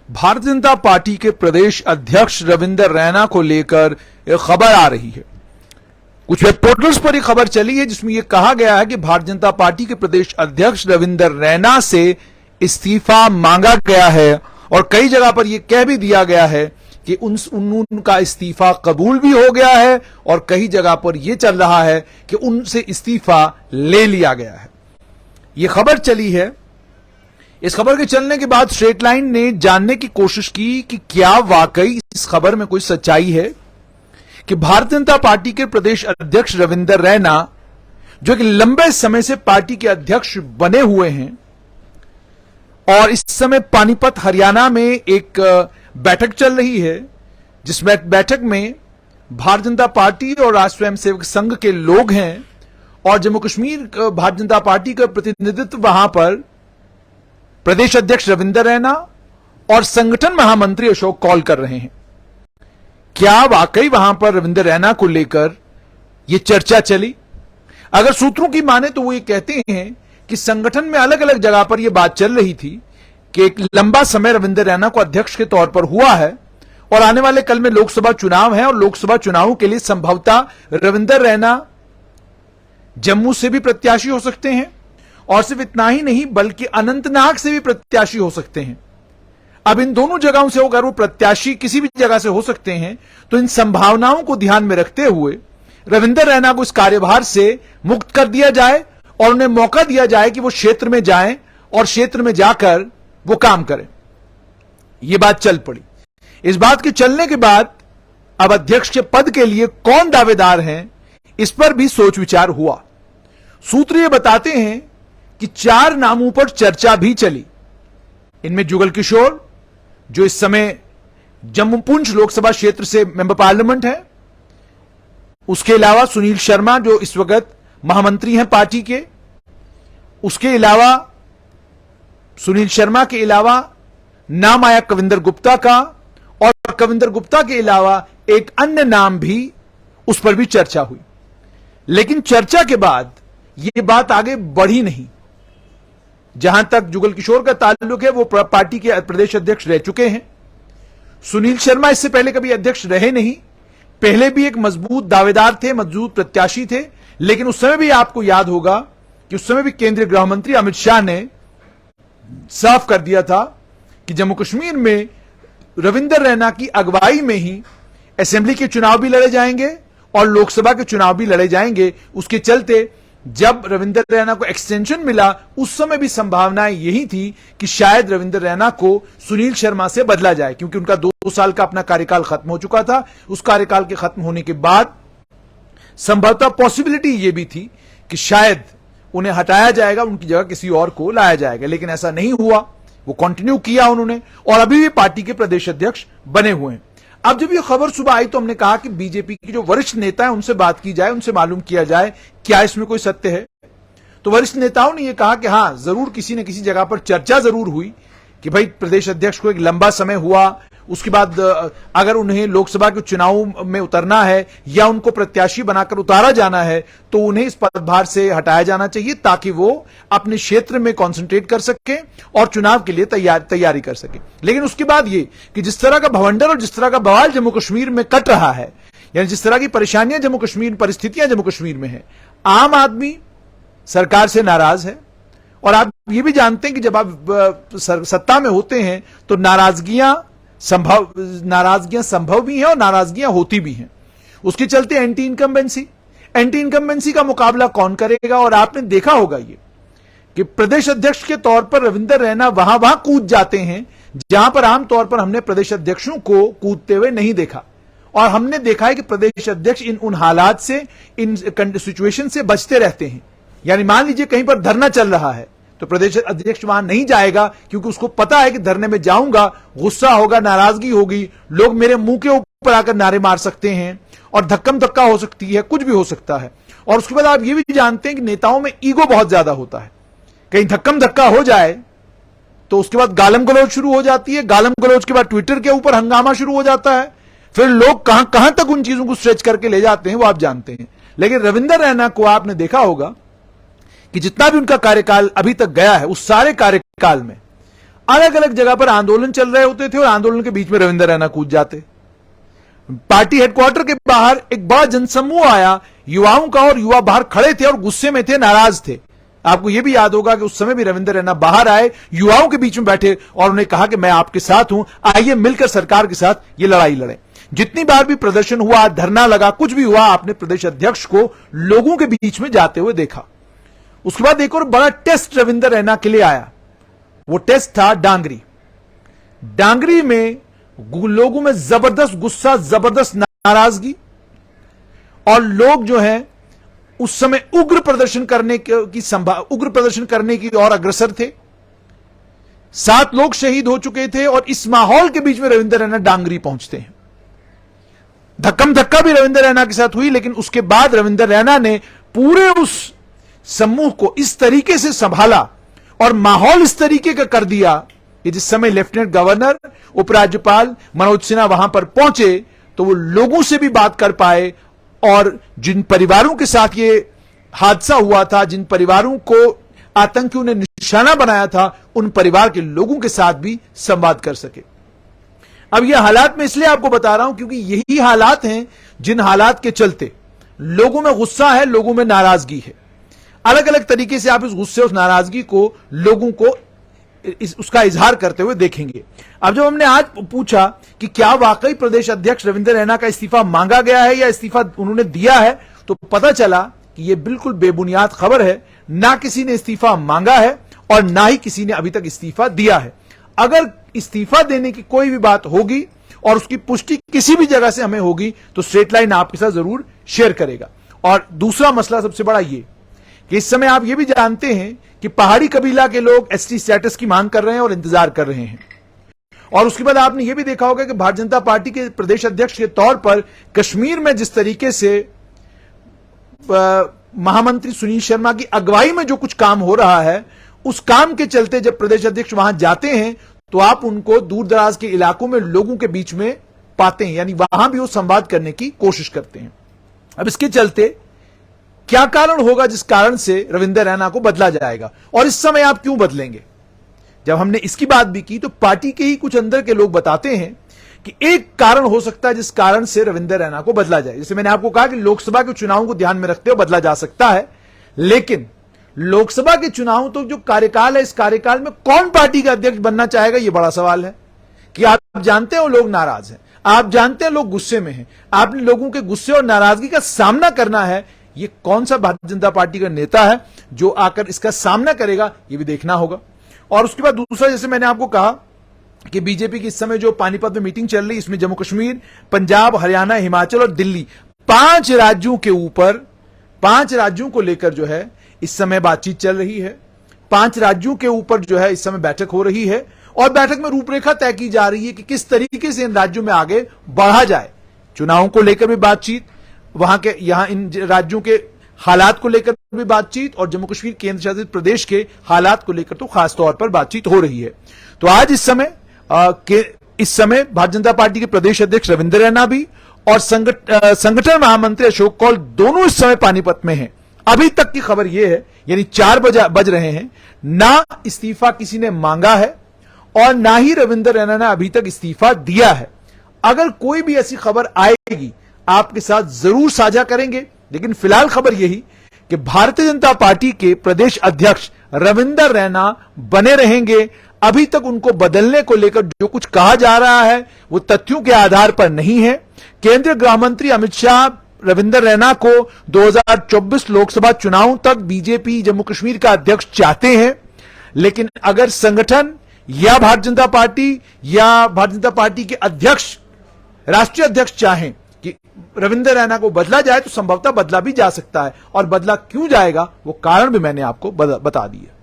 Bharatiya Janata party के प्रदेश अध्यक्ष रविंदर रैना को लेकर एक खबर आ रही है। कुछ वेब पोर्टल्स पर एक खबर चली है जिसमें यह कहा गया है कि भारतीय जनता पार्टी के प्रदेश अध्यक्ष रविंदर रैना से इस्तीफा मांगा गया है और कई जगह पर यह कह भी दिया गया है कि उनका इस्तीफा कबूल भी हो गया है और कई जगह पर यह चल रहा है कि उनसे इस्तीफा ले लिया गया है। यह खबर चली है। इस खबर के चलने के बाद स्ट्रेट लाइन ने जानने की कोशिश की कि क्या वाकई इस खबर में कोई सच्चाई है कि भारतीय जनता पार्टी के प्रदेश अध्यक्ष रविंदर रैना, जो कि लंबे समय से पार्टी के अध्यक्ष बने हुए हैं और इस समय पानीपत हरियाणा में एक बैठक चल रही है, जिस बैठक में भारतीय जनता पार्टी और राष्ट्रीय स्वयंसेवक संघ के लोग हैं और जम्मू कश्मीर भारतीय जनता पार्टी का प्रतिनिधित्व वहां पर प्रदेश अध्यक्ष रविंदर रैना और संगठन महामंत्री अशोक कौल कर रहे हैं। क्या वाकई वहां पर रविंदर रैना को लेकर यह चर्चा चली? अगर सूत्रों की माने तो वो ये कहते हैं कि संगठन में अलग अलग जगह पर यह बात चल रही थी कि एक लंबा समय रविंदर रैना को अध्यक्ष के तौर पर हुआ है और आने वाले कल में लोकसभा चुनाव है और लोकसभा चुनाव के लिए संभवतः रविंदर रैना जम्मू से भी प्रत्याशी हो सकते हैं और सिर्फ इतना ही नहीं बल्कि अनंतनाग से भी प्रत्याशी हो सकते हैं। अब इन दोनों जगहों से अगर वो प्रत्याशी किसी भी जगह से हो सकते हैं तो इन संभावनाओं को ध्यान में रखते हुए रविंदर रैना को इस कार्यभार से मुक्त कर दिया जाए और उन्हें मौका दिया जाए कि वो क्षेत्र में जाएं और क्षेत्र में जाकर वो काम करें। यह बात चल पड़ी। इस बात के चलने के बाद अब अध्यक्ष के पद के लिए कौन दावेदार हैं, इस पर भी सोच विचार हुआ। सूत्र ये बताते हैं कि 4 नामों पर चर्चा भी चली। इनमें जुगल किशोर, जो इस समय जम्मू पुंछ लोकसभा क्षेत्र से मेंबर पार्लियामेंट है, उसके अलावा सुनील शर्मा जो इस वक्त महामंत्री हैं पार्टी के, उसके अलावा सुनील शर्मा के अलावा नाम आया कविंदर गुप्ता का और कविंदर गुप्ता के अलावा एक अन्य नाम भी, उस पर भी चर्चा हुई। लेकिन चर्चा के बाद यह बात आगे बढ़ी नहीं। जहां तक जुगल किशोर का ताल्लुक है वो पार्टी के प्रदेश अध्यक्ष रह चुके हैं। सुनील शर्मा इससे पहले कभी अध्यक्ष रहे नहीं, पहले भी एक मजबूत दावेदार थे, मजबूत प्रत्याशी थे, लेकिन उस समय भी आपको याद होगा कि उस समय भी केंद्रीय गृह मंत्री अमित शाह ने साफ कर दिया था कि जम्मू कश्मीर में रविंदर रैना की अगुवाई में ही असेंबली के चुनाव भी लड़े जाएंगे और लोकसभा के चुनाव भी लड़े जाएंगे। उसके चलते जब रविंदर रैना को एक्सटेंशन मिला उस समय भी संभावनाएं यही थी कि शायद रविंदर रैना को सुनील शर्मा से बदला जाए, क्योंकि उनका 2 साल का अपना कार्यकाल खत्म हो चुका था। उस कार्यकाल के खत्म होने के बाद संभवतः पॉसिबिलिटी यह भी थी कि शायद उन्हें हटाया जाएगा, उनकी जगह किसी और को लाया जाएगा, लेकिन ऐसा नहीं हुआ। वो कंटिन्यू किया उन्होंने और अभी भी पार्टी के प्रदेश अध्यक्ष बने हुए हैं। अब जब ये खबर सुबह आई तो हमने कहा कि बीजेपी की जो वरिष्ठ नेता है उनसे बात की जाए, उनसे मालूम किया जाए क्या इसमें कोई सत्य है। तो वरिष्ठ नेताओं ने यह कहा कि हां, जरूर किसी न किसी जगह पर चर्चा जरूर हुई कि भाई प्रदेश अध्यक्ष को एक लंबा समय हुआ, उसके बाद अगर उन्हें लोकसभा के चुनाव में उतरना है या उनको प्रत्याशी बनाकर उतारा जाना है तो उन्हें इस पदभार से हटाया जाना चाहिए ताकि वो अपने क्षेत्र में कंसंट्रेट कर सके और चुनाव के लिए तैयारी कर सके। लेकिन उसके बाद ये कि जिस तरह का भवंडर और जिस तरह का बवाल जम्मू कश्मीर में कट रहा है, यानी जिस तरह की परेशानियां जम्मू कश्मीर, परिस्थितियां जम्मू कश्मीर में है, आम आदमी सरकार से नाराज है। और आप ये भी जानते हैं कि जब आप सत्ता में होते हैं तो नाराजगियां संभव भी हैं और नाराजगियां होती भी हैं। उसके चलते एंटी इनकम्बेंसी का मुकाबला कौन करेगा। और आपने देखा होगा ये कि प्रदेश अध्यक्ष के तौर पर रविंदर रैना वहां कूद जाते हैं जहां पर आमतौर पर हमने प्रदेश अध्यक्षों को कूदते हुए नहीं देखा। और हमने देखा है कि प्रदेश अध्यक्ष उन हालात से, इन सिचुएशन से बचते रहते हैं। यानी मान लीजिए कहीं पर धरना चल रहा है तो प्रदेश अध्यक्ष वहां नहीं जाएगा, क्योंकि उसको पता है कि धरने में जाऊंगा, गुस्सा होगा, नाराजगी होगी, लोग मेरे मुंह के ऊपर आकर नारे मार सकते हैं और धक्कम धक्का हो सकती है, कुछ भी हो सकता है। और उसके बाद आप ये भी जानते हैं कि नेताओं में ईगो बहुत ज्यादा होता है। कहीं धक्कम धक्का हो जाए तो उसके बाद गालम गलौज शुरू हो जाती है, गालम गलौज के बाद ट्विटर के ऊपर हंगामा शुरू हो जाता है, फिर लोग कहां कहां तक उन चीजों को स्ट्रेच करके ले जाते हैं वो आप जानते हैं। लेकिन रविंदर रैना को आपने देखा होगा कि जितना भी उनका कार्यकाल अभी तक गया है उस सारे कार्यकाल में अलग अलग जगह पर आंदोलन चल रहे होते थे और आंदोलन के बीच में रविंदर रैना कूद जाते। पार्टी हेडक्वार्टर के बाहर एक बड़ा जनसमूह आया युवाओं का, और युवा बाहर खड़े थे और गुस्से में थे, नाराज थे। आपको यह भी याद होगा कि उस समय भी रविंदर रैना बाहर आए, युवाओं के बीच में बैठे और उन्हें कहा कि मैं आपके साथ हूं, आइए मिलकर सरकार के साथ ये लड़ाई लड़ें। जितनी बार भी प्रदर्शन हुआ, धरना लगा, कुछ भी हुआ, आपने प्रदेश अध्यक्ष को लोगों के बीच में जाते हुए देखा। उसके बाद एक और बड़ा टेस्ट रविंदर रैना के लिए आया। वो टेस्ट था डांगरी। डांगरी में लोगों में जबरदस्त गुस्सा, जबरदस्त नाराजगी, और लोग जो हैं उस समय उग्र प्रदर्शन करने की ओर अग्रसर थे। 7 लोग शहीद हो चुके थे और इस माहौल के बीच में रविंदर रैना डांगरी पहुंचते हैं। धक्कम धक्का भी रविंदर रैना के साथ हुई, लेकिन उसके बाद रविंदर रैना ने पूरे उस समूह को इस तरीके से संभाला और माहौल इस तरीके का कर दिया कि जिस समय लेफ्टिनेंट गवर्नर, उपराज्यपाल मनोज सिन्हा वहां पर पहुंचे तो वो लोगों से भी बात कर पाए, और जिन परिवारों के साथ ये हादसा हुआ था, जिन परिवारों को आतंकियों ने निशाना बनाया था, उन परिवार के लोगों के साथ भी संवाद कर सके। अब ये हालात मैं इसलिए आपको बता रहा हूं क्योंकि यही हालात हैं जिन हालात के चलते लोगों में गुस्सा है, लोगों में नाराजगी है। अलग अलग तरीके से आप इस गुस्से, उस नाराजगी को लोगों को उसका इजहार करते हुए देखेंगे। अब जब हमने आज पूछा कि क्या वाकई प्रदेश अध्यक्ष रविंदर रैना का इस्तीफा मांगा गया है या इस्तीफा उन्होंने दिया है, तो पता चला कि यह बिल्कुल बेबुनियाद खबर है। ना किसी ने इस्तीफा मांगा है और ना ही किसी ने अभी तक इस्तीफा दिया है। अगर इस्तीफा देने की कोई भी बात होगी और उसकी पुष्टि किसी भी जगह से हमें होगी तो स्ट्रेट लाइन आपके साथ जरूर शेयर करेगा। और दूसरा मसला सबसे बड़ा ये कि इस समय आप ये भी जानते हैं कि पहाड़ी कबीला के लोग एसटी स्टेटस की मांग कर रहे हैं और इंतजार कर रहे हैं। और उसके बाद आपने ये भी देखा होगा कि भारतीय जनता पार्टी के प्रदेश अध्यक्ष के तौर पर कश्मीर में जिस तरीके से महामंत्री सुनील शर्मा की अगुवाई में जो कुछ काम हो रहा है, उस काम के चलते जब प्रदेश अध्यक्ष वहां जाते हैं तो आप उनको दूर दराज के इलाकों में लोगों के बीच में पाते हैं, यानी वहां भी वो संवाद करने की कोशिश करते हैं। अब इसके चलते क्या कारण होगा जिस कारण से रविंदर रैना को बदला जाएगा, और इस समय आप क्यों बदलेंगे? जब हमने इसकी बात भी की तो पार्टी के ही कुछ अंदर के लोग बताते हैं कि एक कारण हो सकता है जिस कारण से रविंदर रैना को बदला जाए। जैसे मैंने आपको कहा कि लोकसभा के चुनावों को ध्यान में रखते हुए बदला जा सकता है, लेकिन लोकसभा के चुनाव तो जो कार्यकाल है, इस कार्यकाल में कौन पार्टी का अध्यक्ष बनना चाहेगा, यह बड़ा सवाल है। कि आप जानते हो लोग नाराज हैं, आप जानते हैं लोग गुस्से में हैं, आपने लोगों के गुस्से और नाराजगी का सामना करना है। ये कौन सा भारतीय जनता पार्टी का नेता है जो आकर इसका सामना करेगा, ये भी देखना होगा। और उसके बाद दूसरा, जैसे मैंने आपको कहा कि बीजेपी की इस समय जो पानीपत में मीटिंग चल रही है, इसमें जम्मू कश्मीर, पंजाब, हरियाणा, हिमाचल और दिल्ली 5 राज्यों के ऊपर 5 राज्यों को लेकर जो है इस समय बातचीत चल रही है। 5 राज्यों के ऊपर जो है इस समय बैठक हो रही है और बैठक में रूपरेखा तय की जा रही है कि किस तरीके से इन राज्यों में आगे बढ़ा जाए। चुनावों को लेकर भी बातचीत, वहां के यहां इन राज्यों के हालात को लेकर भी बातचीत, और जम्मू कश्मीर केंद्र शासित प्रदेश के हालात को लेकर तो खास तौर पर बातचीत हो रही है। तो आज इस समय भारतीय जनता पार्टी के प्रदेश अध्यक्ष रविंदर रैना भी और संगठन महामंत्री अशोक कौल दोनों इस समय पानीपत में हैं। अभी तक की खबर यह है, यानी 4 बज रहे हैं, ना इस्तीफा किसी ने मांगा है और ना ही रविंदर रैना ने अभी तक इस्तीफा दिया है। अगर कोई भी ऐसी खबर आएगी आपके साथ जरूर साझा करेंगे, लेकिन फिलहाल खबर यही कि भारतीय जनता पार्टी के प्रदेश अध्यक्ष रविंदर रैना बने रहेंगे। अभी तक उनको बदलने को लेकर जो कुछ कहा जा रहा है वो तथ्यों के आधार पर नहीं है। केंद्रीय गृह मंत्री अमित शाह रविंदर रैना को 2024 लोकसभा चुनाव तक बीजेपी जम्मू कश्मीर का अध्यक्ष चाहते हैं, लेकिन अगर संगठन या भारतीय जनता पार्टी या भारतीय जनता पार्टी के अध्यक्ष, राष्ट्रीय अध्यक्ष चाहें कि रविंदर रैना को बदला जाए तो संभवतः बदला भी जा सकता है। और बदला क्यों जाएगा वो कारण भी मैंने आपको बता दिया।